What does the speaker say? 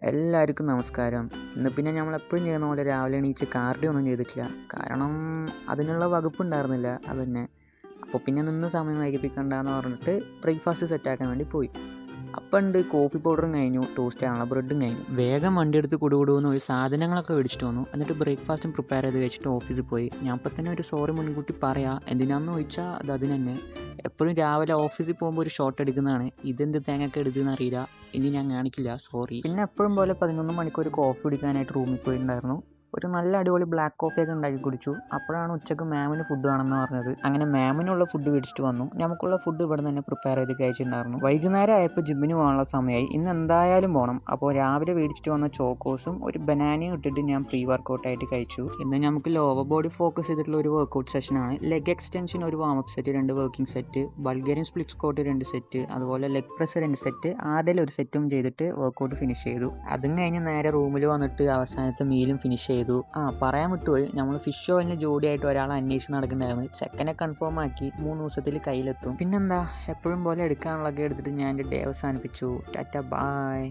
എല്ലാവർക്കും നമസ്കാരം. ഇന്ന് പിന്നെ നമ്മളെപ്പോഴും ചെയ്യുന്ന പോലെ രാവിലെ എണീച്ച് കാർഡിയോ ഒന്നും ചെയ്തിട്ടില്ല. കാരണം അതിനുള്ള വകുപ്പുണ്ടായിരുന്നില്ല. അതുതന്നെ. അപ്പോൾ പിന്നെ നിന്ന് സമയം വൈകിപ്പിക്കണ്ടെന്ന് പറഞ്ഞിട്ട് ബ്രേക്ക്ഫാസ്റ്റ് സെറ്റാക്കാൻ വേണ്ടി പോയി. അപ്പം ഉണ്ട് കോഫി പൗഡറും കഴിഞ്ഞു, ടോസ്റ്റ് ചെയ്യാനുള്ള ബ്രെഡും കഴിഞ്ഞു. വേഗം വണ്ടിയെടുത്ത് കുടുകുടുവെന്ന് പോയി സാധനങ്ങളൊക്കെ മേടിച്ചിട്ട് വന്നു. എന്നിട്ട് ബ്രേക്ക്ഫാസ്റ്റും പ്രിപ്പയർ ചെയ്ത് കഴിച്ചിട്ട് ഓഫീസിൽ പോയി. ഞാൻ അപ്പം തന്നെ ഒരു സോറി മുൻകൂട്ടി പറയാം. എന്തിനാണെന്ന് ചോദിച്ചാൽ അതിന് തന്നെ. എപ്പോഴും രാവിലെ ഓഫീസിൽ പോകുമ്പോൾ ഒരു ഷോട്ട് എടുക്കുന്നതാണ്. ഇതെന്ത് തേങ്ങയൊക്കെ എടുക്കുന്നതെന്ന് അറിയില്ല. ഇനി ഞാൻ കാണിക്കില്ല, സോറി. പിന്നെ എപ്പോഴും പോലെ 11 മണിക്ക് ഒരു കോഫി കുടിക്കാനായിട്ട് റൂമിൽ പോയിട്ടുണ്ടായിരുന്നു. ഒരു നല്ല അടിപൊളി ബ്ലാക്ക് കോഫിയൊക്കെ ഉണ്ടാക്കി കുടിച്ചു. അപ്പോഴാണ് ഉച്ചയ്ക്ക് മാമിന് ഫുഡ് വേണമെന്ന് പറഞ്ഞത്. അങ്ങനെ മാമിനുള്ള ഫുഡ് മേടിച്ചിട്ട് വന്നു. നമുക്കുള്ള ഫുഡ് ഇവിടെ തന്നെ പ്രിപ്പയർ ചെയ്ത് കഴിച്ചിട്ടുണ്ടായിരുന്നു. വൈകുന്നേരം ആയപ്പോൾ ജിമ്മിന് പോകാനുള്ള സമയമായി. ഇന്ന് എന്തായാലും പോകണം. അപ്പോൾ രാവിലെ മേടിച്ചിട്ട് വന്ന ചോക്കോസും ഒരു ബനാനയും ഇട്ടിട്ട് ഞാൻ പ്രീ വർക്കൗട്ടായിട്ട് കഴിച്ചു. ഇന്ന് നമുക്ക് ലോവർ ബോഡി ഫോക്കസ് ചെയ്തിട്ടുള്ള ഒരു വർക്കൗട്ട് സെഷനാണ്. ലെഗ് എക്സ്റ്റൻഷൻ ഒരു warm up set, 2 working set, Bulgarian split squat 2 set, അതുപോലെ ലെഗ് പ്രസ് 2 സെറ്റ്, ആരുടെയും ഒരു സെറ്റും ചെയ്തിട്ട് വർക്കൗട്ട് ഫിനിഷ് ചെയ്തു. അതും കഴിഞ്ഞ് നേരെ റൂമിൽ വന്നിട്ട് അവസാനത്തെ മീലും ഫിനിഷ് ചെയ്തു. പറയാൻ വിട്ടുപോയി, നമ്മൾ ഫിഷ് ഓയിലിന് ജോഡിയായിട്ട് ഒരാളെ അന്വേഷിച്ച് നടക്കുന്നുണ്ടായിരുന്നു. ചെക്കനെ കൺഫേം ആക്കി, 3 ദിവസത്തിൽ കയ്യിലെത്തും. പിന്നെന്താ, എപ്പോഴും പോലെ എടുക്കാനുള്ളതൊക്കെ എടുത്തിട്ട് ഞാൻ എൻ്റെ ഡേ അവസാനിപ്പിച്ചു. ടാറ്റ, ബായ്.